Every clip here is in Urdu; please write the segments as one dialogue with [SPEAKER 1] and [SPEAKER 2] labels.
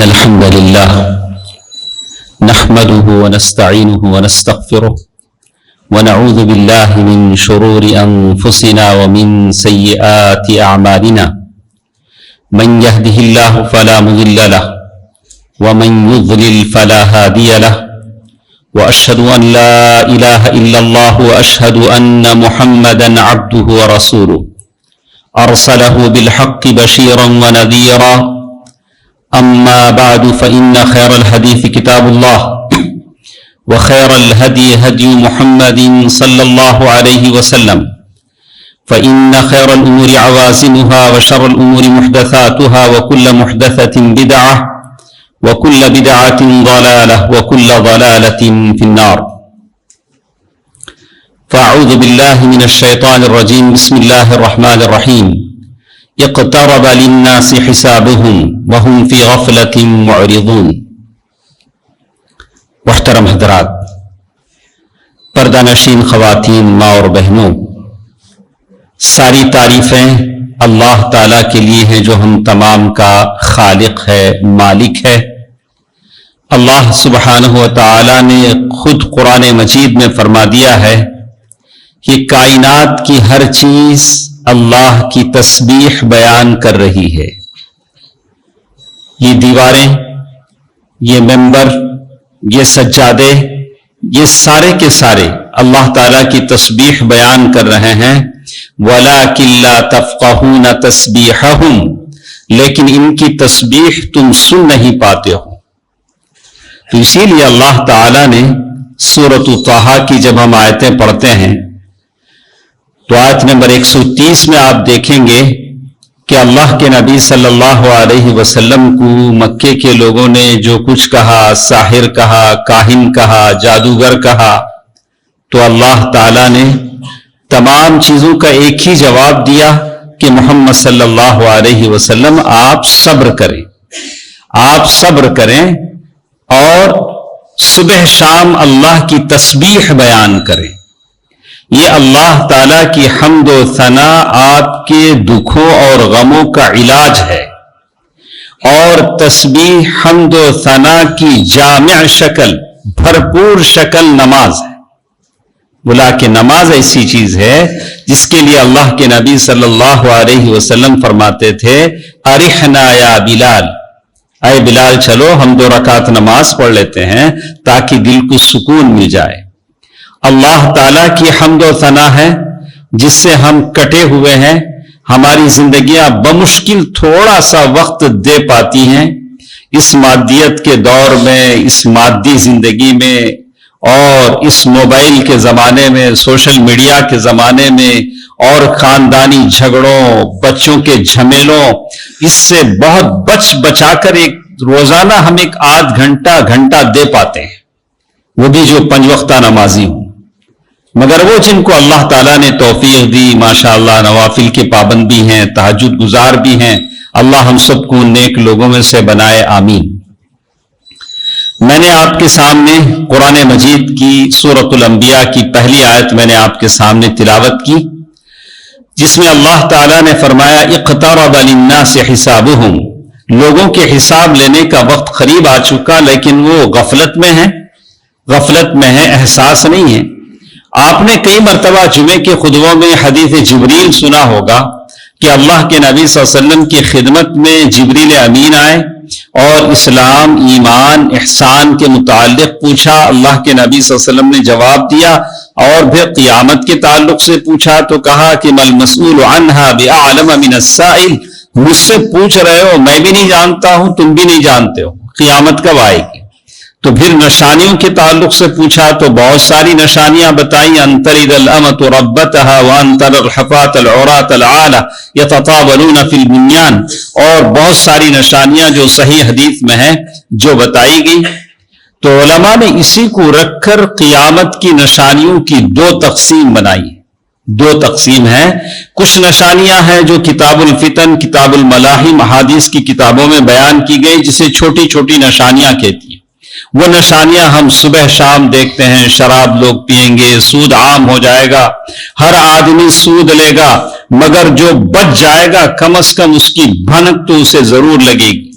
[SPEAKER 1] إن الحمد لله نحمده ونستعينه ونستغفره ونعوذ بالله من شرور أنفسنا ومن سيئات أعمالنا من يهده الله فلا مضل له ومن يضلل فلا هادي له وأشهد أن لا إله إلا الله وأشهد أن محمدا عبده ورسوله أرسله بالحق بشيرا ونذيرا أما بعد فإن خير الحديث كتاب الله وخير الهدي هدي محمد صلى الله عليه وسلم فإن خير الأمور عوازمها وشر الأمور محدثاتها وكل محدثة بدعة وكل بدعة ضلالة وكل ضلالة في النار فأعوذ بالله من الشيطان الرجيم بسم الله الرحمن الرحيم اقترب للناس حسابهم وهم في غفلة معرضون. محترم حضرات، پردہ نشین خواتین، ماں اور بہنوں، ساری تعریفیں اللہ تعالیٰ کے لیے ہیں جو ہم تمام کا خالق ہے، مالک ہے. اللہ سبحانہ و تعالیٰ نے خود قرآن مجید میں فرما دیا ہے کہ کائنات کی ہر چیز اللہ کی تسبیح بیان کر رہی ہے. یہ دیواریں، یہ ممبر، یہ سجادے، یہ سارے کے سارے اللہ تعالیٰ کی تسبیح بیان کر رہے ہیں. وَلَٰكِن لَّا تَفْقَهُونَ تَسْبِيحَهُمْ، لیکن ان کی تسبیح تم سن نہیں پاتے ہو. تو اسی لیے اللہ تعالیٰ نے سورۃ طٰہٰ کی جب ہم آیتیں پڑھتے ہیں تو آیت نمبر 130 میں آپ دیکھیں گے کہ اللہ کے نبی صلی اللہ علیہ وسلم کو مکے کے لوگوں نے جو کچھ کہا، ساحر کہا، کاہن کہا، جادوگر کہا، تو اللہ تعالیٰ نے تمام چیزوں کا ایک ہی جواب دیا کہ محمد صلی اللہ علیہ وسلم آپ صبر کریں، آپ صبر کریں اور صبح شام اللہ کی تسبیح بیان کریں. یہ اللہ تعالیٰ کی حمد و ثنا آپ کے دکھوں اور غموں کا علاج ہے، اور تسبیح، حمد و ثنا کی جامع شکل، بھرپور شکل نماز ہے. بولا کہ نماز ایسی چیز ہے جس کے لیے اللہ کے نبی صلی اللہ علیہ وسلم فرماتے تھے ارحنا یا بلال، اے بلال چلو ہم 2 رکعت نماز پڑھ لیتے ہیں تاکہ دل کو سکون مل جائے. اللہ تعالیٰ کی حمد و ثنا ہے جس سے ہم کٹے ہوئے ہیں، ہماری زندگیاں بمشکل تھوڑا سا وقت دے پاتی ہیں. اس مادیت کے دور میں، اس مادی زندگی میں اور اس موبائل کے زمانے میں، سوشل میڈیا کے زمانے میں اور خاندانی جھگڑوں، بچوں کے جھمیلوں، اس سے بہت بچا کر ایک روزانہ ہم ایک آدھ گھنٹہ دے پاتے ہیں، وہ بھی جو 5 وقتہ نمازی ہوں. مگر وہ جن کو اللہ تعالیٰ نے توفیق دی، ماشاءاللہ نوافل کے پابند بھی ہیں، تہجد گزار بھی ہیں، اللہ ہم سب کو نیک لوگوں میں سے بنائے، آمین. میں نے آپ کے سامنے قرآن مجید کی سورۃ الانبیاء کی پہلی آیت میں نے آپ کے سامنے تلاوت کی، جس میں اللہ تعالیٰ نے فرمایا اقترب للناس حسابهم، لوگوں کے حساب لینے کا وقت قریب آ چکا، لیکن وہ غفلت میں ہیں، احساس نہیں ہے. آپ نے کئی مرتبہ جمعے کے خطبوں میں حدیث جبریل سنا ہوگا کہ اللہ کے نبی صلی اللہ علیہ وسلم کی خدمت میں جبریل امین آئے اور اسلام، ایمان، احسان کے متعلق پوچھا. اللہ کے نبی صلی اللہ علیہ وسلم نے جواب دیا، اور پھر قیامت کے تعلق سے پوچھا تو کہا کہ مل مسئول عنہا بأعلم من السائل، مجھ سے پوچھ رہے ہو، میں بھی نہیں جانتا ہوں، تم بھی نہیں جانتے ہو، قیامت کب آئے گی. تو پھر نشانیوں کے تعلق سے پوچھا تو بہت ساری نشانیاں بتائیں، انترد الامۃ ربتها وانتر الحفاة العراة العالى يتطاولون في البنيان، اور بہت ساری نشانیاں جو صحیح حدیث میں ہیں جو بتائی گئی. تو علماء نے اسی کو رکھ کر قیامت کی نشانیوں کی 2 تقسیم بنائی. 2 تقسیم ہیں. کچھ نشانیاں ہیں جو کتاب الفتن، کتاب الملاحم، احادیث کی کتابوں میں بیان کی گئی، جسے چھوٹی چھوٹی نشانیاں کہتی ہیں. وہ نشانیاں ہم صبح شام دیکھتے ہیں، شراب لوگ پیئیں گے، سود عام ہو جائے گا، ہر آدمی سود لے گا، مگر جو بچ جائے گا کم از کم اس کی بھنک تو اسے ضرور لگے گی.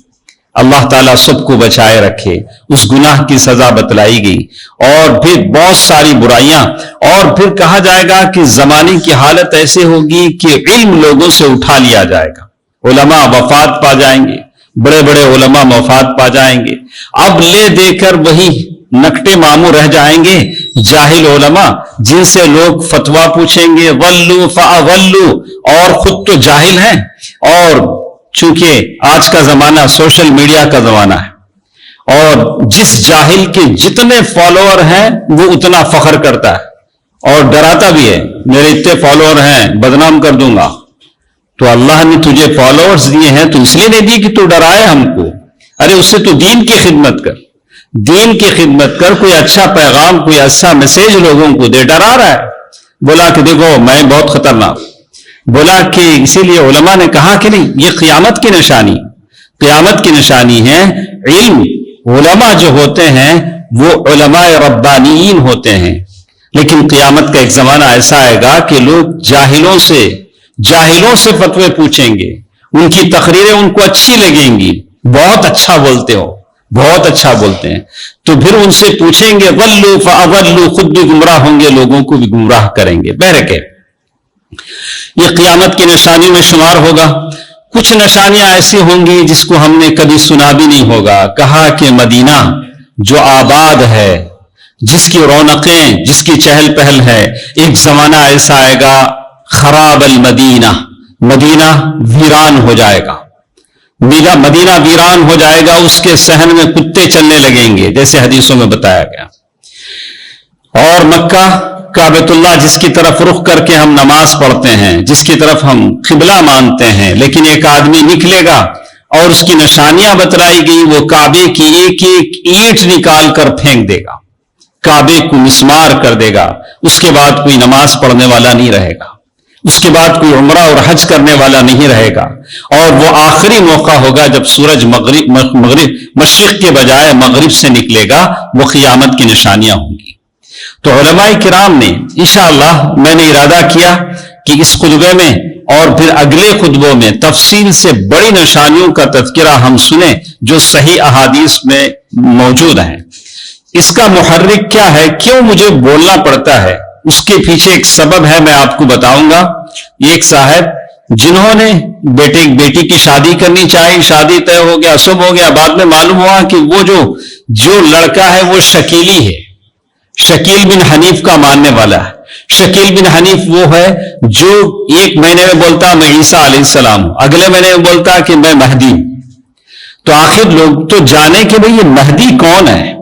[SPEAKER 1] اللہ تعالیٰ سب کو بچائے رکھے. اس گناہ کی سزا بتلائی گئی اور پھر بہت ساری برائیاں. اور پھر کہا جائے گا کہ زمانے کی حالت ایسے ہوگی کہ علم لوگوں سے اٹھا لیا جائے گا. علماء وفات پا جائیں گے, بڑے بڑے علماء وفات پا جائیں گے. اب لے دے کر وہی نکٹے ماموں رہ جائیں گے جاہل علماء, جن سے لوگ فتوا پوچھیں گے ولو فاولو, اور خود تو جاہل ہیں. اور چونکہ آج کا زمانہ سوشل میڈیا کا زمانہ ہے اور جس جاہل کے جتنے فالوور ہیں وہ اتنا فخر کرتا ہے اور ڈراتا بھی ہے, میرے اتنے فالوور ہیں بدنام کر دوں گا. تو اللہ نے تجھے فالوورز دیے ہیں تو اس لیے نہیں دی کہ تو ڈرائے ہم کو. ارے اس سے تو دین کی خدمت کر, دین کی خدمت کر, کوئی اچھا پیغام کوئی اچھا میسج لوگوں کو دے. ڈرا رہا ہے, بولا کہ دیکھو میں بہت خطرناک, بولا کہ اسی لیے علماء نے کہا کہ نہیں, یہ قیامت کی نشانی, قیامت کی نشانی ہے. علم علماء جو ہوتے ہیں وہ علماء ربانیین ہوتے ہیں, لیکن قیامت کا ایک زمانہ ایسا آئے گا کہ لوگ جاہلوں سے فتوے پوچھیں گے. ان کی تقریریں ان کو اچھی لگیں گی, بہت اچھا بولتے ہو, بہت اچھا بولتے ہیں, تو پھر ان سے پوچھیں گے ولو فاولو, خود بھی گمراہ ہوں گے, لوگوں کو بھی گمراہ کریں گے. بہرکہ یہ قیامت کی نشانیوں میں شمار ہوگا. کچھ نشانیاں ایسی ہوں گی جس کو ہم نے کبھی سنا بھی نہیں ہوگا. کہا کہ مدینہ جو آباد ہے, جس کی رونقیں, جس کی چہل پہل ہے, ایک زمانہ ایسا آئے گا خراب المدینہ, مدینہ ویران ہو جائے گا. مدینہ ویران ہو جائے گا, اس کے صحن میں کتے چلنے لگیں گے جیسے حدیثوں میں بتایا گیا. اور مکہ کعبۃ اللہ جس کی طرف رخ کر کے ہم نماز پڑھتے ہیں, جس کی طرف ہم قبلہ مانتے ہیں, لیکن ایک آدمی نکلے گا اور اس کی نشانیاں بتلائی گئی, وہ کعبے کی ایک ایک اینٹ نکال کر پھینک دے گا, کعبے کو مسمار کر دے گا. اس کے بعد کوئی نماز پڑھنے والا نہیں رہے گا, اس کے بعد کوئی عمرہ اور حج کرنے والا نہیں رہے گا. اور وہ آخری موقع ہوگا جب سورج مشرق کے بجائے مغرب سے نکلے گا. وہ قیامت کی نشانیاں ہوں گی. تو علماء کرام نے انشاءاللہ, میں نے ارادہ کیا کہ اس خطبے میں اور پھر اگلے خطبوں میں تفصیل سے بڑی نشانیوں کا تذکرہ ہم سنیں جو صحیح احادیث میں موجود ہیں. اس کا محرک کیا ہے, کیوں مجھے بولنا پڑتا ہے, اس کے پیچھے ایک سبب ہے, میں آپ کو بتاؤں گا. ایک صاحب جنہوں نے بیٹی کی شادی کرنی چاہی, شادی طے ہو گیا, سب ہو گیا, بعد میں معلوم ہوا کہ وہ جو لڑکا ہے وہ شکیلی ہے, شکیل بن حنیف کا ماننے والا ہے. شکیل بن حنیف وہ ہے جو ایک مہینے میں بولتا میں عیسیٰ علیہ السلام ہوں, اگلے مہینے میں بولتا کہ میں مہدی ہوں. تو آخر لوگ تو جانے کہ بھئی یہ مہدی کون ہے,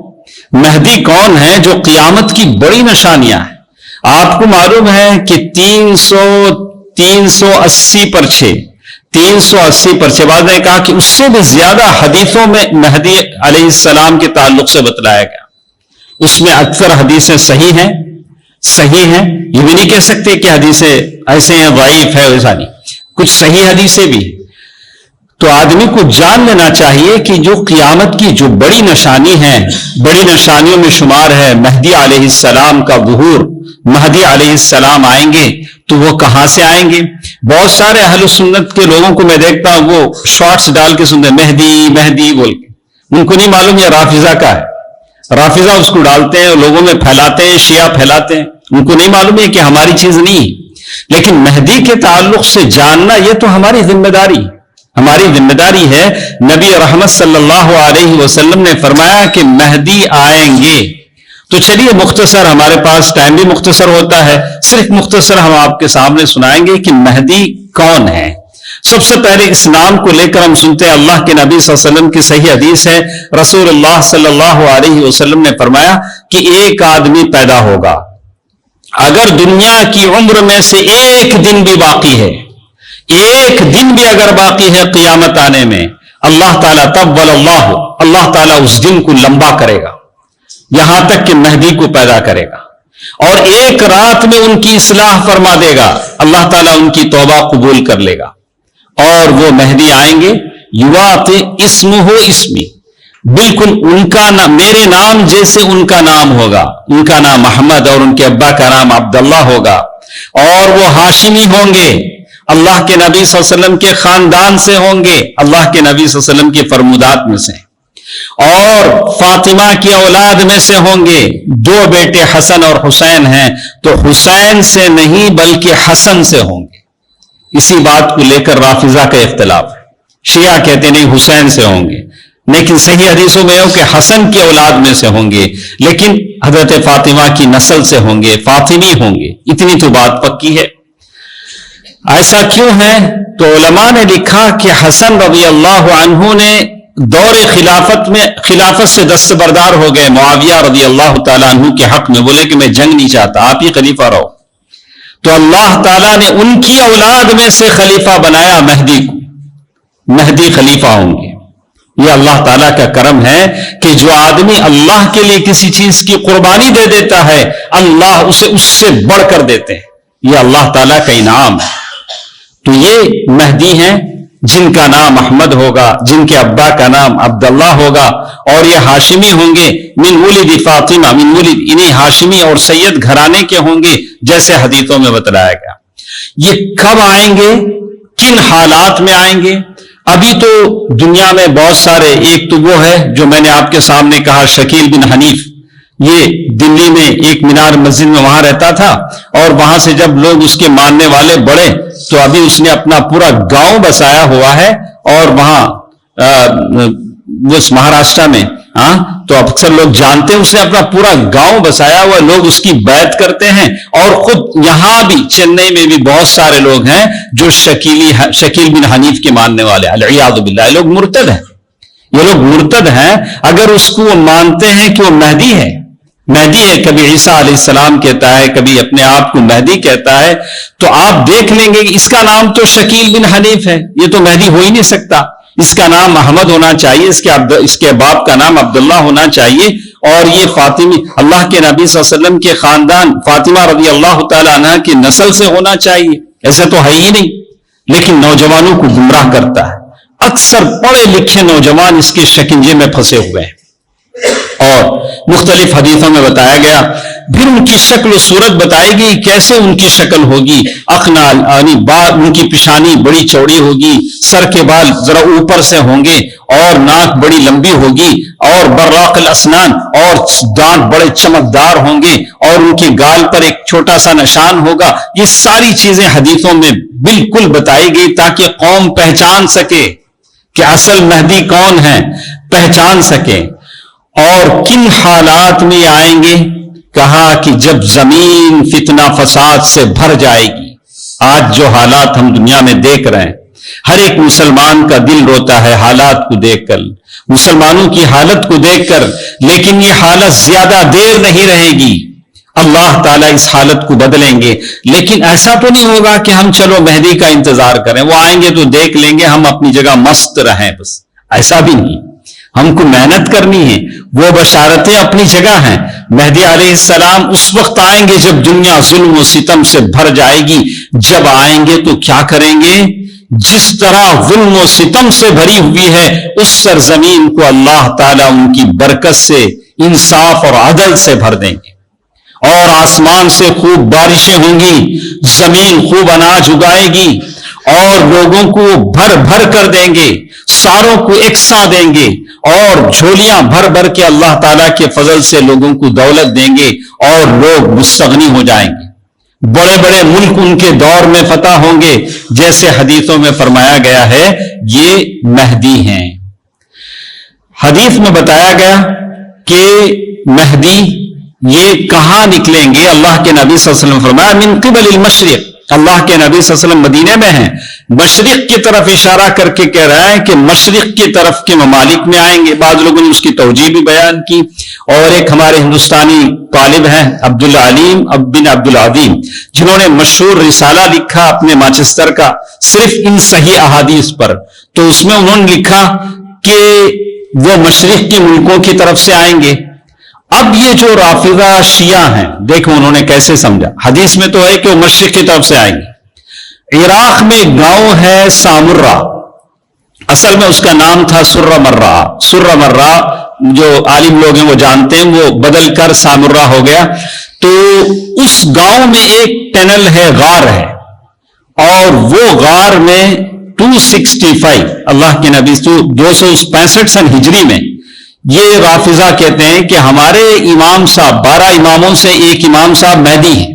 [SPEAKER 1] مہدی کون ہے جو قیامت کی بڑی نشانیاں ہیں. آپ کو معلوم ہے کہ 380 پرچے بعد نے کہا کہ اس سے بھی زیادہ حدیثوں میں مہدی علیہ السلام کے تعلق سے بتلایا گیا. اس میں اکثر حدیثیں صحیح ہیں, یہ بھی نہیں کہہ سکتے کہ حدیثیں ایسے ہیں ضعیف ہے, ویسا نہیں, کچھ صحیح حدیثیں بھی. تو آدمی کو جان لینا چاہیے کہ جو قیامت کی جو بڑی نشانی ہے, بڑی نشانیوں میں شمار ہے مہدی علیہ السلام کا ظہور. مہدی علیہ السلام آئیں گے تو وہ کہاں سے آئیں گے؟ بہت سارے اہل سنت کے لوگوں کو میں دیکھتا ہوں وہ شارٹس ڈال کے سنتے مہدی مہدی بول کے, ان کو نہیں معلوم یہ رافضہ کا ہے. رافضہ اس کو ڈالتے ہیں, لوگوں میں پھیلاتے ہیں, شیعہ پھیلاتے ہیں, ان کو نہیں معلوم ہے کہ ہماری چیز نہیں. لیکن مہدی کے تعلق سے جاننا یہ تو ہماری ذمہ داری ہے. نبی رحمت صلی اللہ علیہ وسلم نے فرمایا کہ مہدی آئیں گے. تو چلیے مختصر, ہمارے پاس ٹائم بھی مختصر ہوتا ہے, صرف مختصر ہم آپ کے سامنے سنائیں گے کہ مہدی کون ہے. سب سے پہلے اس نام کو لے کر ہم سنتے ہیں. اللہ کے نبی صلی اللہ علیہ وسلم کی صحیح حدیث ہے, رسول اللہ صلی اللہ علیہ وسلم نے فرمایا کہ ایک آدمی پیدا ہوگا, اگر دنیا کی عمر میں سے ایک دن بھی باقی ہے, ایک دن بھی اگر باقی ہے قیامت آنے میں, اللہ تعالیٰ اللہ تعالیٰ اس دن کو لمبا کرے گا یہاں تک کہ مہدی کو پیدا کرے گا, اور ایک رات میں ان کی اصلاح فرما دے گا, اللہ تعالیٰ ان کی توبہ قبول کر لے گا. اور وہ مہدی آئیں گے, یواطی اسمہ اسمی, بالکل ان کا نام میرے نام جیسے ان کا نام ہوگا. ان کا نام محمد اور ان کے ابا کا نام عبداللہ ہوگا, اور وہ ہاشمی ہوں گے, اللہ کے نبی صلی اللہ علیہ وسلم کے خاندان سے ہوں گے، اللہ کے نبی صلی اللہ علیہ وسلم کی فرمودات میں سے، اور فاطمہ کی اولاد میں سے ہوں گے۔ دو بیٹے حسن اور حسین ہیں، تو حسین سے نہیں بلکہ حسن سے ہوں گے۔ اسی بات کو لے کر رافضہ کا اختلاف ہے، شیعہ کہتے نہیں حسین سے ہوں گے، لیکن صحیح حدیثوں میں کہ حسن کی اولاد میں سے ہوں گے، لیکن حضرت فاطمہ کی نسل سے ہوں گے، فاطمی ہوں گے، اتنی تو بات پکی ہے۔ ایسا کیوں ہے؟ تو علماء نے لکھا کہ حسن رضی اللہ عنہ نے دور خلافت سے دستبردار ہو گئے معاویہ رضی اللہ تعالیٰ عنہ کے حق میں، بولے کہ میں جنگ نہیں چاہتا، آپ ہی خلیفہ رہو، تو اللہ تعالیٰ نے ان کی اولاد میں سے خلیفہ بنایا مہدی کو، مہدی خلیفہ ہوں گے۔ یہ اللہ تعالیٰ کا کرم ہے کہ جو آدمی اللہ کے لیے کسی چیز کی قربانی دے دیتا ہے، اللہ اسے اس سے بڑھ کر دیتے ہیں، یہ اللہ تعالیٰ کا انعام ہے۔ تو یہ مہدی ہیں جن کا نام احمد ہوگا، جن کے ابا کا نام عبداللہ ہوگا، اور یہ ہاشمی ہوں گے، من ولد فاطمہ، من ولد، انہیں ہاشمی اور سید گھرانے کے ہوں گے، جیسے حدیثوں میں بتلایا گیا۔ یہ کب آئیں گے، کن حالات میں آئیں گے؟ ابھی تو دنیا میں بہت سارے، ایک تو وہ ہے جو میں نے آپ کے سامنے کہا، شکیل بن حنیف، یہ دلی میں ایک مینار مسجد میں وہاں رہتا تھا، اور وہاں سے جب لوگ اس کے ماننے والے بڑھے تو ابھی اس نے اپنا پورا گاؤں بسایا ہوا ہے، اور وہاں اس مہاراشٹر میں، تو اکثر لوگ جانتے ہیں اس نے اپنا پورا گاؤں بسایا ہوا، لوگ اس کی بیعت کرتے ہیں، اور خود یہاں بھی چنئی میں بھی بہت سارے لوگ ہیں جو شکیل بن حنیف کے ماننے والے، العیاذ باللہ، یہ لوگ مرتد ہیں، یہ لوگ مرتد ہیں اگر اس کو وہ مانتے ہیں کہ وہ مہدی ہے، مہدی ہے، کبھی عیسیٰ علیہ السلام کہتا ہے، کبھی اپنے آپ کو مہدی کہتا ہے، تو آپ دیکھ لیں گے کہ اس کا نام تو شکیل بن حنیف ہے، یہ تو مہدی ہو ہی نہیں سکتا، اس کا نام محمد ہونا چاہیے، اس کے باپ کا نام عبداللہ ہونا چاہیے، اور یہ فاطمی، اللہ کے نبی صلی اللہ علیہ وسلم کے خاندان فاطمہ رضی اللہ تعالیٰ عنہ کی نسل سے ہونا چاہیے، ایسے تو ہے ہی نہیں، لیکن نوجوانوں کو گمراہ کرتا ہے۔ اکثر پڑھے لکھے نوجوان اس کے شکنجے میں پھنسے ہوئے ہیں، اور مختلف حدیثوں میں بتایا گیا، پھر ان کی شکل و صورت بتائی گئی، کیسے ان کی شکل ہوگی، اخنا، یعنی ان کی پیشانی بڑی چوڑی ہوگی، سر کے بال ذرا اوپر سے ہوں گے، اور ناک بڑی لمبی ہوگی، اور براق الاسنان، اور دانت بڑے چمکدار ہوں گے، اور ان کے گال پر ایک چھوٹا سا نشان ہوگا۔ یہ ساری چیزیں حدیثوں میں بالکل بتائی گئی تاکہ قوم پہچان سکے کہ اصل مہدی کون ہے، پہچان سکے۔ اور کن حالات میں آئیں گے؟ کہا کہ جب زمین فتنہ فساد سے بھر جائے گی۔ آج جو حالات ہم دنیا میں دیکھ رہے ہیں، ہر ایک مسلمان کا دل روتا ہے حالات کو دیکھ کر، مسلمانوں کی حالت کو دیکھ کر، لیکن یہ حالت زیادہ دیر نہیں رہے گی، اللہ تعالیٰ اس حالت کو بدلیں گے۔ لیکن ایسا تو نہیں ہوگا کہ ہم چلو مہدی کا انتظار کریں، وہ آئیں گے تو دیکھ لیں گے، ہم اپنی جگہ مست رہیں، بس ایسا بھی نہیں، ہم کو محنت کرنی ہے۔ وہ بشارتیں اپنی جگہ ہیں، مہدی علیہ السلام اس وقت آئیں گے جب دنیا ظلم و ستم سے بھر جائے گی۔ جب آئیں گے تو کیا کریں گے؟ جس طرح ظلم و ستم سے بھری ہوئی ہے اس سرزمین کو اللہ تعالیٰ ان کی برکت سے، انصاف اور عدل سے بھر دیں گے، اور آسمان سے خوب بارشیں ہوں گی، زمین خوب اناج اگائے گی، اور لوگوں کو بھر بھر کر دیں گے، ساروں کو یکساں دیں گے، اور جھولیاں بھر بھر کے اللہ تعالیٰ کے فضل سے لوگوں کو دولت دیں گے، اور لوگ مستغنی ہو جائیں گے۔ بڑے بڑے ملک ان کے دور میں فتح ہوں گے، جیسے حدیثوں میں فرمایا گیا ہے، یہ مہدی ہیں۔ حدیث میں بتایا گیا کہ مہدی یہ کہاں نکلیں گے؟ اللہ کے نبی صلی اللہ علیہ وسلم فرمایا من قبل المشرق، اللہ کے نبی صلی اللہ علیہ وسلم مدینے میں ہیں، مشرق کی طرف اشارہ کر کے کہہ رہا ہے کہ مشرق کی طرف کے ممالک میں آئیں گے۔ بعض لوگوں نے اس کی توجیہ بھی بیان کی، اور ایک ہمارے ہندوستانی طالب ہیں عبدالعلیم بن عبدالعظیم، جنہوں نے مشہور رسالہ لکھا اپنے مانچسٹر کا صرف ان صحیح احادیث پر، تو اس میں انہوں نے لکھا کہ وہ مشرق کے ملکوں کی طرف سے آئیں گے۔ اب یہ جو رافضہ شیعہ ہیں، دیکھو انہوں نے کیسے سمجھا، حدیث میں تو ہے کہ وہ مشرق کی طرف سے آئیں گے۔ عراق میں گاؤں ہے سامرہ، اصل میں اس کا نام تھا سرہ مرہ، سرہ مرہ جو عالم لوگ ہیں وہ جانتے ہیں، وہ بدل کر سامرہ ہو گیا۔ تو اس گاؤں میں ایک ٹنل ہے، غار ہے، اور وہ غار میں 265 اللہ کے نبی 265 سن ہجری میں، یہ رافضہ کہتے ہیں کہ ہمارے امام صاحب 12 اماموں سے ایک امام صاحب مہدی ہیں،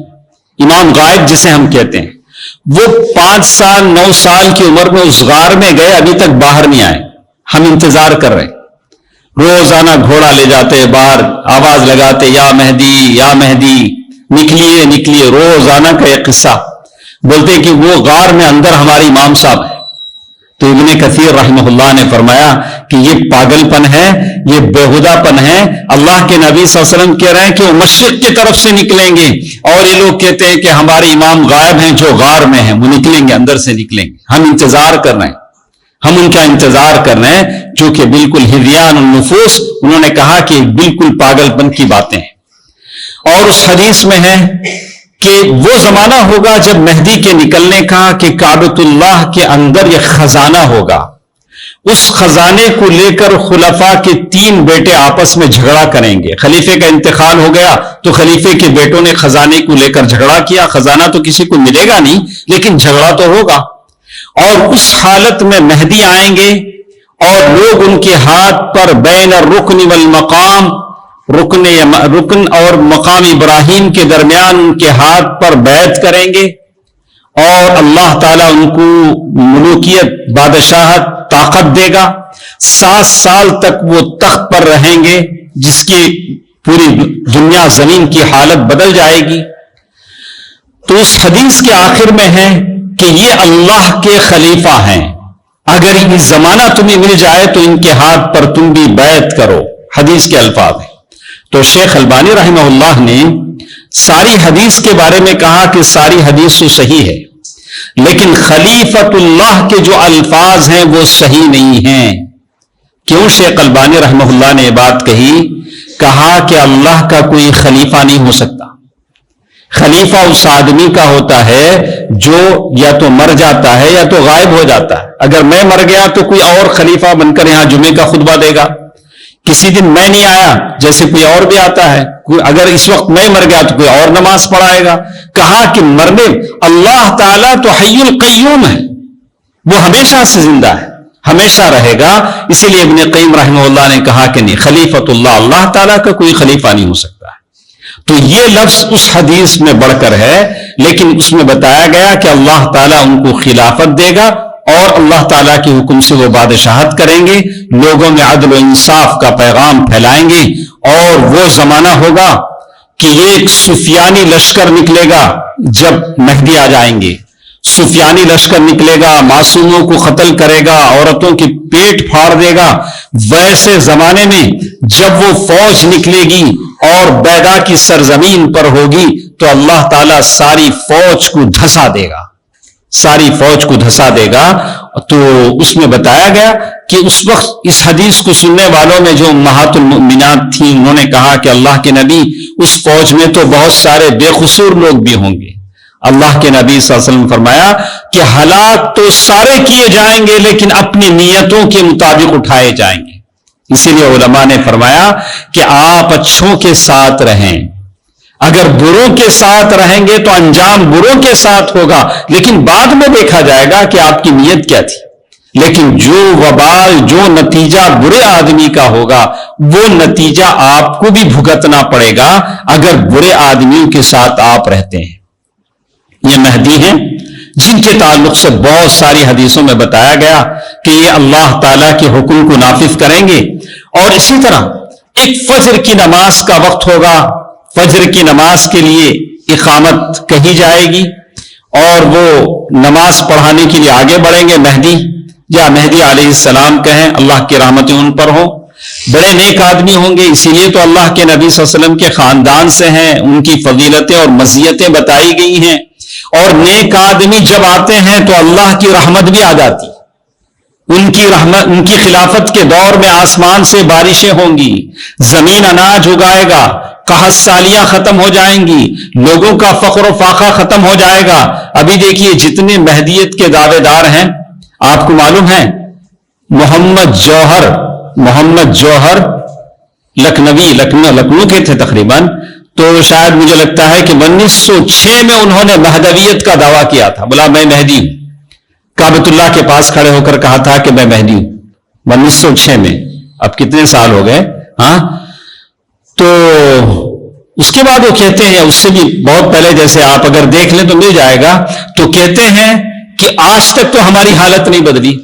[SPEAKER 1] امام غائب جسے ہم کہتے ہیں، وہ 5 سال 9 سال کی عمر میں اس غار میں گئے، ابھی تک باہر نہیں آئے، ہم انتظار کر رہے ہیں۔ روزانہ گھوڑا لے جاتے باہر، آواز لگاتے یا مہدی یا مہدی، نکلیے نکلیے، روزانہ کا ایک قصہ بولتے کہ وہ غار میں اندر ہمارے امام صاحب ہے۔ تو ابن کثیر رحمہ اللہ نے فرمایا کہ یہ پاگل پن ہے، یہ بےہودہ پن ہے۔ اللہ کے نبی صلی اللہ علیہ وسلم کہہ رہے ہیں کہ وہ مشرق کی طرف سے نکلیں گے، اور یہ لوگ کہتے ہیں کہ ہمارے امام غائب ہیں جو غار میں ہیں، وہ نکلیں گے، اندر سے نکلیں گے، ہم انتظار کر رہے ہیں، ہم ان کا انتظار کر رہے ہیں، جو کہ بالکل ہذیان النفوس، انہوں نے کہا کہ بالکل پاگل پن کی باتیں ہیں۔ اور اس حدیث میں ہے کہ وہ زمانہ ہوگا جب مہدی کے نکلنے کا کہ کعبۃ اللہ کے اندر یہ خزانہ ہوگا، اس خزانے کو لے کر خلفاء کے 3 بیٹے آپس میں جھگڑا کریں گے۔ خلیفے کا انتقال ہو گیا تو خلیفے کے بیٹوں نے خزانے کو لے کر جھگڑا کیا، خزانہ تو کسی کو ملے گا نہیں لیکن جھگڑا تو ہوگا، اور اس حالت میں مہدی آئیں گے اور لوگ ان کے ہاتھ پر بین الرکن والمقام، رکن اور مقام ابراہیم کے درمیان ان کے ہاتھ پر بیعت کریں گے، اور اللہ تعالیٰ ان کو ملوکیت، بادشاہت، طاقت دے گا۔ 7 سال تک وہ تخت پر رہیں گے، جس کی پوری دنیا زمین کی حالت بدل جائے گی۔ تو اس حدیث کے آخر میں ہے کہ یہ اللہ کے خلیفہ ہیں، اگر یہ زمانہ تمہیں مل جائے تو ان کے ہاتھ پر تم بھی بیعت کرو، حدیث کے الفاظ ہیں۔ تو شیخ البانی رحمہ اللہ نے ساری حدیث کے بارے میں کہا کہ ساری حدیث تو صحیح ہے، لیکن خلیفۃ اللہ کے جو الفاظ ہیں وہ صحیح نہیں ہیں۔ کیوں شیخ البانی رحمہ اللہ نے یہ بات کہی؟ کہا کہ اللہ کا کوئی خلیفہ نہیں ہو سکتا، خلیفہ اس آدمی کا ہوتا ہے جو یا تو مر جاتا ہے یا تو غائب ہو جاتا ہے۔ اگر میں مر گیا تو کوئی اور خلیفہ بن کر یہاں جمعے کا خطبہ دے گا، کسی دن میں نہیں آیا جیسے کوئی اور بھی آتا ہے، اگر اس وقت میں مر گیا تو کوئی اور نماز پڑھائے گا۔ کہا کہ مرنے اللہ تعالیٰ تو حی القیوم ہے، وہ ہمیشہ سے زندہ ہے، ہمیشہ رہے گا۔ اسی لیے ابن قیم رحمہ اللہ نے کہا کہ نہیں، خلیفۃ اللہ تعالیٰ کا کوئی خلیفہ نہیں ہو سکتا ہے۔ تو یہ لفظ اس حدیث میں بڑھ کر ہے، لیکن اس میں بتایا گیا کہ اللہ تعالیٰ ان کو خلافت دے گا، اور اللہ تعالیٰ کے حکم سے وہ بادشاہت کریں گے، لوگوں میں عدل و انصاف کا پیغام پھیلائیں گے۔ اور وہ زمانہ ہوگا کہ ایک سفیانی لشکر نکلے گا، جب مہدی آ جائیں گے سفیانی لشکر نکلے گا، معصوموں کو قتل کرے گا، عورتوں کے پیٹ پھاڑ دے گا۔ ویسے زمانے میں جب وہ فوج نکلے گی اور بیدا کی سرزمین پر ہوگی تو اللہ تعالیٰ ساری فوج کو دھسا دے گا، ساری فوج کو دھسا دے گا۔ تو اس میں بتایا گیا کہ اس وقت اس حدیث کو سننے والوں میں جو امہات المؤمنات تھیں، انہوں نے کہا کہ اللہ کے نبی، اس فوج میں تو بہت سارے بے قصور لوگ بھی ہوں گے۔ اللہ کے نبی صلی اللہ علیہ وسلم فرمایا کہ ہلاک تو سارے کیے جائیں گے لیکن اپنی نیتوں کے مطابق اٹھائے جائیں گے۔ اسی لیے علماء نے فرمایا کہ آپ اچھوں کے ساتھ رہیں، اگر بروں کے ساتھ رہیں گے تو انجام بروں کے ساتھ ہوگا، لیکن بعد میں دیکھا جائے گا کہ آپ کی نیت کیا تھی۔ لیکن جو وبال، جو نتیجہ برے آدمی کا ہوگا، وہ نتیجہ آپ کو بھی بھگتنا پڑے گا اگر برے آدمیوں کے ساتھ آپ رہتے ہیں۔ یہ مہدی ہیں جن کے تعلق سے بہت ساری حدیثوں میں بتایا گیا کہ یہ اللہ تعالیٰ کے حکم کو نافذ کریں گے۔ اور اسی طرح ایک فجر کی نماز کا وقت ہوگا، فجر کی نماز کے لیے اقامت کہی جائے گی، اور وہ نماز پڑھانے کے لیے آگے بڑھیں گے مہدی، یا مہدی علیہ السلام کہیں، اللہ کی رحمتیں ان پر ہوں۔ بڑے نیک آدمی ہوں گے، اسی لیے تو اللہ کے نبی صلی اللہ علیہ وسلم کے خاندان سے ہیں، ان کی فضیلتیں اور مزیتیں بتائی گئی ہیں۔ اور نیک آدمی جب آتے ہیں تو اللہ کی رحمت بھی آ جاتی، ان کی خلافت کے دور میں آسمان سے بارشیں ہوں گی، زمین اناج اگائے گا، قحط سالیاں ختم ہو جائیں گی، لوگوں کا فقر و فاقہ ختم ہو جائے گا۔ ابھی دیکھیے جتنے مہدیت کے دعوے دار ہیں، آپ کو معلوم ہے محمد جوہر لکھنوی، لکھنؤ کے تھے تقریباً، تو شاید مجھے لگتا ہے کہ 1906 میں انہوں نے مہدویت کا دعویٰ کیا تھا، بولا میں مہدی ہوں، کعبۃ اللہ کے پاس کھڑے ہو کر کہا تھا کہ میں مہدی ہوں 1906 میں. اب کتنے سال ہو گئے. ہاں تو اس کے بعد وہ کہتے ہیں، اس سے بھی بہت پہلے، جیسے آپ اگر دیکھ لیں تو مل جائے گا، تو کہتے ہیں کہ آج تک تو ہماری حالت نہیں بدلی.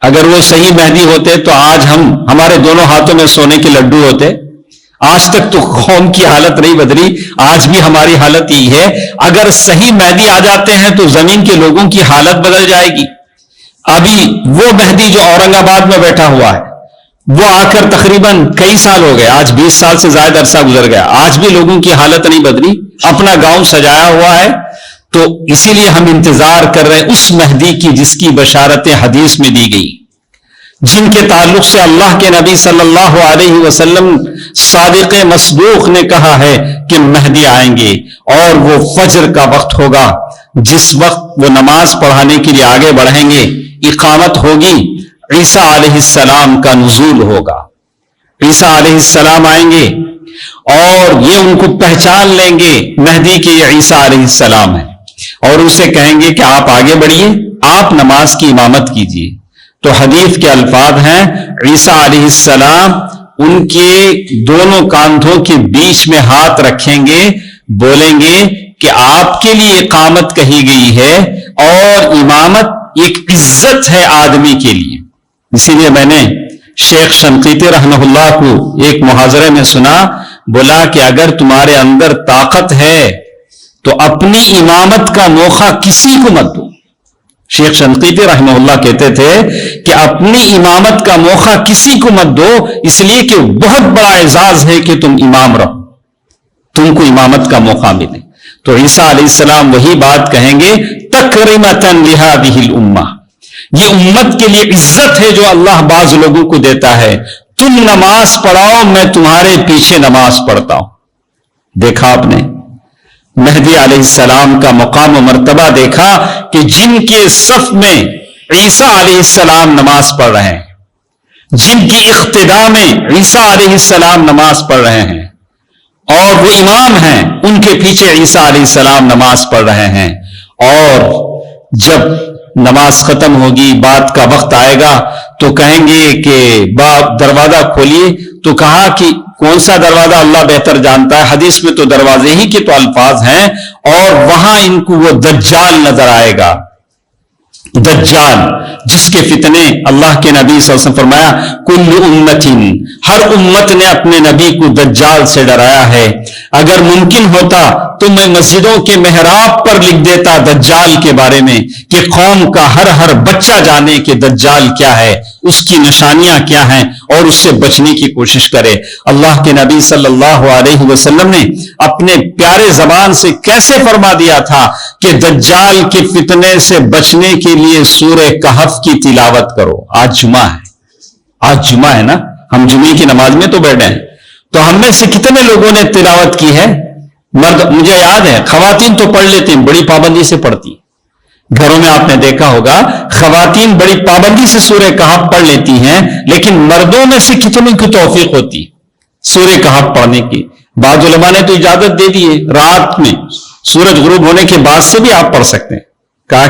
[SPEAKER 1] اگر وہ صحیح مہدی ہوتے تو آج ہمارے دونوں ہاتھوں میں سونے کے لڈو ہوتے. آج تک تو قوم کی حالت نہیں بدلی، آج بھی ہماری حالت یہی ہے. اگر صحیح مہدی آ جاتے ہیں تو زمین کے لوگوں کی حالت بدل جائے گی. ابھی وہ مہدی جو اورنگ آباد میں بیٹھا ہوا ہے، وہ آ کر تقریباً کئی سال ہو گئے، آج 20 سال سے زائد عرصہ گزر گیا، آج بھی لوگوں کی حالت نہیں بدلی، اپنا گاؤں سجایا ہوا ہے. تو اسی لیے ہم انتظار کر رہے ہیں اس مہدی کی جس کی بشارتیں حدیث میں دی گئی، جن کے تعلق سے اللہ کے نبی صلی اللہ علیہ وسلم صادق مصدوق نے کہا ہے کہ مہدی آئیں گے، اور وہ فجر کا وقت ہوگا جس وقت وہ نماز پڑھانے کے لیے آگے بڑھیں گے، اقامت ہوگی، عیسیٰ علیہ السلام کا نزول ہوگا. عیسیٰ علیہ السلام آئیں گے اور یہ ان کو پہچان لیں گے مہدی کہ یہ عیسیٰ علیہ السلام ہے، اور ان سے کہیں گے کہ آپ آگے بڑھیے، آپ نماز کی امامت کیجیے. تو حدیث کے الفاظ ہیں، عیسیٰ علیہ السلام ان کے دونوں کاندھوں کے بیچ میں ہاتھ رکھیں گے، بولیں گے کہ آپ کے لیے اقامت کہی گئی ہے، اور امامت ایک عزت ہے آدمی کے لیے. اسی لیے میں نے شیخ شنقیطی رحمہ اللہ کو ایک محاضرے میں سنا، بولا کہ اگر تمہارے اندر طاقت ہے تو اپنی امامت کا موقع کسی کو مت دو. شیخ شنقیطی رحمہ اللہ کہتے تھے کہ اپنی امامت کا موقع کسی کو مت دو، اس لیے کہ بہت بڑا اعزاز ہے کہ تم امام رہو، تم کو امامت کا موقع ملے. تو عیسیٰ علیہ السلام وہی بات کہیں گے، تکرمتن لہذہ الامہ، یہ امت کے لیے عزت ہے جو اللہ بعض لوگوں کو دیتا ہے. تم نماز پڑھاؤ، میں تمہارے پیچھے نماز پڑھتا ہوں. دیکھا آپ نے مہدی علیہ السلام کا مقام و مرتبہ دیکھا کہ جن کے صف میں عیسیٰ علیہ السلام نماز پڑھ رہے ہیں، جن کی اقتداء میں عیسیٰ علیہ السلام نماز پڑھ رہے ہیں، اور وہ امام ہیں، ان کے پیچھے عیسیٰ علیہ السلام نماز پڑھ رہے ہیں. اور جب نماز ختم ہوگی، بات کا وقت آئے گا تو کہیں گے کہ باپ دروازہ کھولیے. تو کہا کہ کون سا دروازہ، اللہ بہتر جانتا ہے. حدیث میں تو دروازے ہی کے تو الفاظ ہیں، اور وہاں ان کو وہ دجال نظر آئے گا. دجال جس کے فتنے اللہ کے نبی صلی اللہ علیہ وسلم فرمایا، کل امت، ہر امت نے اپنے نبی کو دجال سے ڈرایا ہے. اگر ممکن ہوتا تو میں مسجدوں کے محراب پر لکھ دیتا دجال کے بارے میں کہ قوم کا ہر بچہ جانے کہ دجال کیا ہے، اس کی نشانیاں کیا ہیں، اور اس سے بچنے کی کوشش کرے. اللہ کے نبی صلی اللہ علیہ وسلم نے اپنے پیارے زبان سے کیسے فرما دیا تھا کہ دجال کے فتنے سے بچنے کے لیے سورہ کہف کی تلاوت کرو. آج جمعہ ہے نا، ہم جمعے کی نماز میں تو بیٹھے ہیں، تو ہم میں سے کتنے لوگوں نے تلاوت کی ہے؟ مرد، مجھے یاد ہے، خواتین تو پڑھ لیتی ہیں، بڑی پابندی سے پڑھتی. گھروں میں آپ نے دیکھا ہوگا خواتین بڑی پابندی سے سورہ کہف پڑھ لیتی ہیں، لیکن مردوں میں سے کتنے کی توفیق ہوتی سورہ کہف پڑھنے کی؟ بعض علماء نے تو اجازت دے دی ہے، رات میں سورج غروب ہونے کے بعد سے بھی آپ پڑھ سکتے ہیں. کہا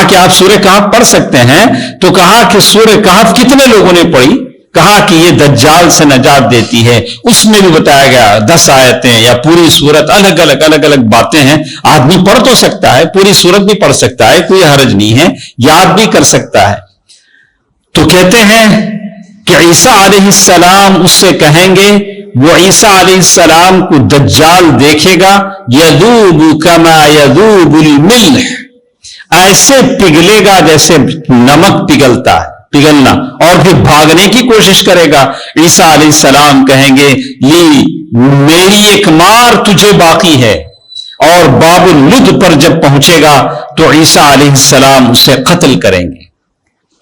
[SPEAKER 1] کہ آپ سورہ کہف پڑھ سکتے ہیں، تو کہا کہ سورہ کہف کتنے لوگوں نے پڑھی؟ کہا کہ یہ دجال سے نجات دیتی ہے. اس میں بھی بتایا گیا 10 آیتیں یا پوری سورت، الگ الگ باتیں ہیں. آدمی پڑھ تو سکتا ہے، پوری سورت بھی پڑھ سکتا ہے، کوئی حرج نہیں ہے، یاد بھی کر سکتا ہے. تو کہتے ہیں کہ عیسیٰ علیہ السلام اس سے کہیں گے، وہ عیسیٰ علیہ السلام کو دجال دیکھے گا، یذوب کما یذوب الملح، ایسے پگھلے گا جیسے نمک پگھلتا ہے، پگھلنا، اور پھر بھاگنے کی کوشش کرے گا. عیسیٰ علیہ السلام کہیں گے، لی میری ایک مار تجھے باقی ہے. اور باب اللد پر جب پہنچے گا تو عیسیٰ علیہ السلام اسے قتل کریں گے.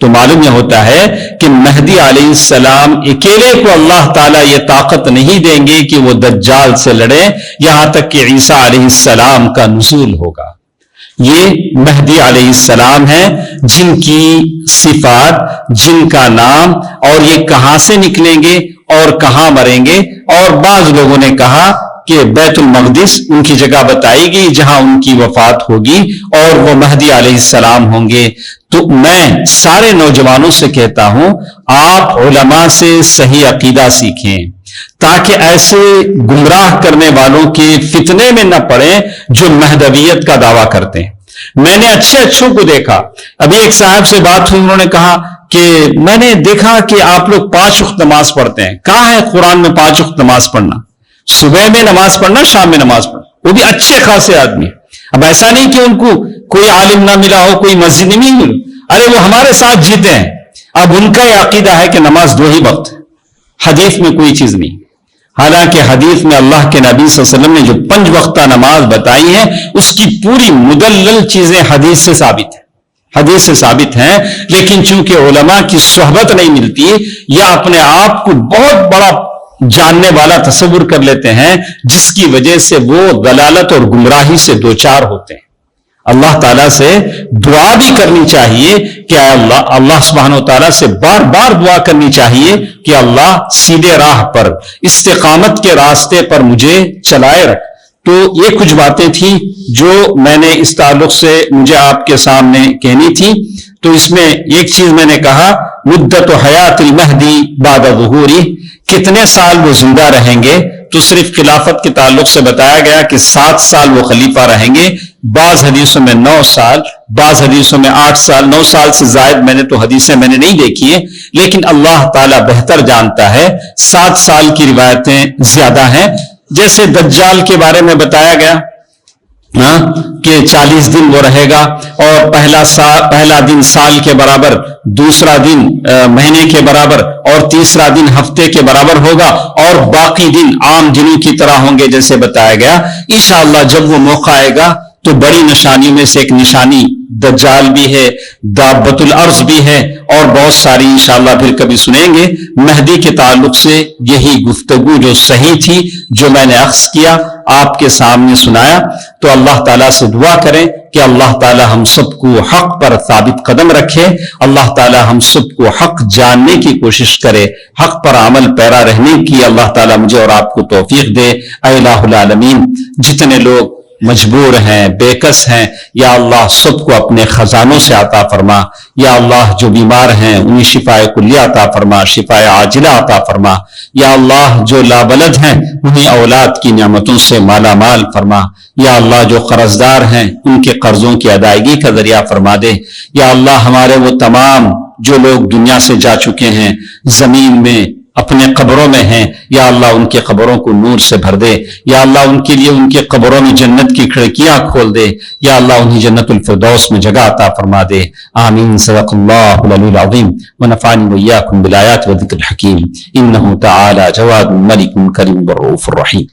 [SPEAKER 1] تو معلوم یہ ہوتا ہے کہ مہدی علیہ السلام اکیلے کو اللہ تعالیٰ یہ طاقت نہیں دیں گے کہ وہ دجال سے لڑے، یہاں تک کہ عیسیٰ علیہ السلام کا نزول ہوگا. یہ مہدی علیہ السلام ہیں جن کی صفات، جن کا نام، اور یہ کہاں سے نکلیں گے اور کہاں مریں گے. اور بعض لوگوں نے کہا کہ بیت المقدس ان کی جگہ بتائی گئی جہاں ان کی وفات ہوگی اور وہ مہدی علیہ السلام ہوں گے. تو میں سارے نوجوانوں سے کہتا ہوں آپ علماء سے صحیح عقیدہ سیکھیں تاکہ ایسے گمراہ کرنے والوں کے فتنے میں نہ پڑیں جو مہدویت کا دعویٰ کرتے ہیں. میں نے اچھوں کو دیکھا. ابھی ایک صاحب سے بات ہوئی, انہوں نے کہا کہ میں نے دیکھا کہ آپ لوگ 5 وقت نماز پڑھتے ہیں. کہاں ہے قرآن میں 5 وقت نماز پڑھنا؟ صبح میں نماز پڑھنا, شام میں نماز پڑھنا, وہ بھی اچھے خاصے آدمی. اب ایسا نہیں کہ ان کو کوئی عالم نہ ملا ہو, کوئی مسجد نہیں ملی. ارے وہ ہمارے ساتھ جیتے ہیں. اب ان کا یہ عقیدہ ہے کہ نماز 2 ہی وقت ہے, حدیث میں کوئی چیز نہیں. حالانکہ حدیث میں اللہ کے نبی صلی اللہ علیہ وسلم نے جو 5 وقتہ نماز بتائی ہے اس کی پوری مدلل چیزیں حدیث سے ثابت ہیں. لیکن چونکہ علماء کی صحبت نہیں ملتی یا اپنے آپ کو بہت بڑا جاننے والا تصور کر لیتے ہیں, جس کی وجہ سے وہ ضلالت اور گمراہی سے دوچار ہوتے ہیں. اللہ تعالیٰ سے دعا بھی کرنی چاہیے کہ اللہ سبحانہ و تعالیٰ سے بار بار دعا کرنی چاہیے کہ اللہ سیدھے راہ پر, استقامت کے راستے پر مجھے چلائے رکھ. تو یہ کچھ باتیں تھیں جو میں نے اس تعلق سے مجھے آپ کے سامنے کہنی تھی. تو اس میں ایک چیز میں نے کہا, مدت حیات المہدی بعد ظہوری, کتنے سال وہ زندہ رہیں گے. تو صرف خلافت کے تعلق سے بتایا گیا کہ 7 سال وہ خلیفہ رہیں گے. بعض حدیثوں میں 9 سال, بعض حدیثوں میں 8 سال. 9 سال سے زائد میں نے تو حدیثیں میں نے نہیں دیکھی ہیں, لیکن اللہ تعالیٰ بہتر جانتا ہے. 7 سال کی روایتیں زیادہ ہیں. جیسے دجال کے بارے میں بتایا گیا کہ 40 دن وہ رہے گا, اور پہلا دن سال کے برابر, دوسرا دن مہینے کے برابر, اور تیسرا دن ہفتے کے برابر ہوگا, اور باقی دن عام دنوں کی طرح ہوں گے جیسے بتایا گیا. انشاءاللہ جب وہ موقع آئے گا تو بڑی نشانیوں میں سے ایک نشانی دجال بھی ہے, دابت الارض بھی ہے, اور بہت ساری انشاءاللہ پھر کبھی سنیں گے. مہدی کے تعلق سے یہی گفتگو جو صحیح تھی, جو میں نے عرض کیا آپ کے سامنے سنایا. تو اللہ تعالیٰ سے دعا کریں کہ اللہ تعالیٰ ہم سب کو حق پر ثابت قدم رکھے. اللہ تعالیٰ ہم سب کو حق جاننے کی کوشش کرے, حق پر عمل پیرا رہنے کی اللہ تعالیٰ مجھے اور آپ کو توفیق دے. اے الہ العالمین, جتنے لوگ مجبور ہیں, بےکس ہیں, یا اللہ سب کو اپنے خزانوں سے عطا فرما. یا اللہ جو بیمار ہیں انہیں شفائے کلیہ عطا فرما, شفائے عاجلہ عطا فرما. یا اللہ جو لابلد ہیں انہیں اولاد کی نعمتوں سے مالا مال فرما. یا اللہ جو قرضدار ہیں ان کے قرضوں کی ادائیگی کا ذریعہ فرما دے. یا اللہ ہمارے وہ تمام جو لوگ دنیا سے جا چکے ہیں, زمین میں اپنے قبروں میں ہیں, یا اللہ ان کے قبروں کو نور سے بھر دے. یا اللہ ان کے لیے ان کے قبروں میں جنت کی کھڑکیاں کھول دے. یا اللہ انہیں جنت الفردوس میں جگہ عطا فرما دے. آمین. صدق اللہ العلی العظیم ونفعني وإياكم بالآیات والذکر الحکیم. انہ تعالی جواد ملک کریم رؤوف الرحیم.